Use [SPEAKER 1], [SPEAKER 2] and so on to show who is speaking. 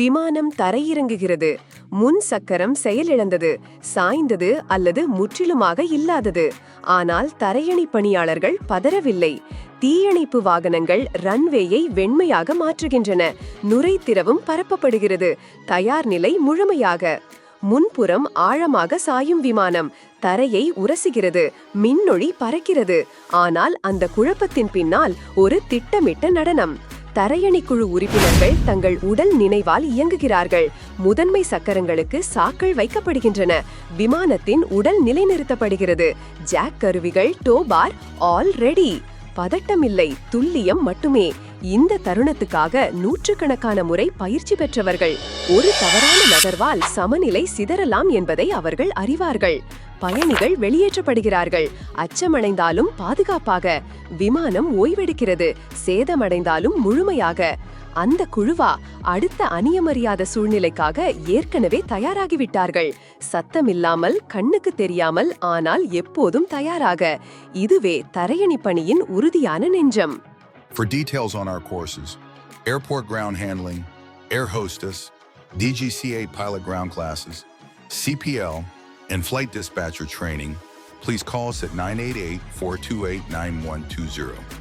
[SPEAKER 1] விமானம் தரையிறங்குகிறது. முன் சக்கரம் செயலிழந்தது, சாய்ந்தது அல்லது முற்றிலுமாக இல்லாதது. ஆனால் தரையணி பணியாளர்கள் பதறவில்லை. தீயணைப்பு வாகனங்கள் ரன்வேயை வெண்மையாக மாற்றுகின்றன. நுரை திரவம் பரப்பப்படுகிறது. தயார் நிலை முழுமையாக. முன்புறம் ஆழமாக சாயும் விமானம் தரையை உரசுகிறது. மின்னொளி பறக்கிறது. ஆனால் அந்த குழப்பத்தின் பின்னால் ஒரு திட்டமிட்ட நடனம். தரையணிக்குழு உறுப்பினர்கள் தங்கள் உடல் நினைவால் இயங்குகிறார்கள். முதன்மை சக்கரங்களுக்கு சாக்கள் வைக்கப்படுகின்றன. விமானத்தின் உடல் நிலைநிறுத்தப்படுகிறது. ஜாக் கருவிகள், டோபார் ஆல் ரெடி. பதட்டமில்லை, துல்லியம் மட்டுமே. இந்த தருணத்துக்காக நூற்றுக்கணக்கான முறை பயிற்சி பெற்றவர்கள். ஒரு தவறான நகர்வால் சமநிலை சிதறலாம் என்பதை அவர்கள் அறிவார்கள். பயணிகள் வெளியேற்றப்படுகிறார்கள். அச்சமடைந்தாலும் பாதுகாப்பாக. விமானம் ஓய்வெடுக்கிறது, சேதமடைந்தாலும் முழுமையாக. அந்த குழுவா அடுத்த அநியமறியாத சூழ்நிலைக்காக ஏற்கனவே தயாராகிவிட்டார்கள். சத்தமில்லாமல், கண்ணுக்கு தெரியாமல், ஆனால் எப்போதும் தயாராக. இதுவே தரையணி பணியின் உறுதியான நெஞ்சம்.
[SPEAKER 2] For details on our courses, airport ground handling, air hostess, DGCA pilot ground classes, CPL, and flight dispatcher training, please call us at 988-428-9120.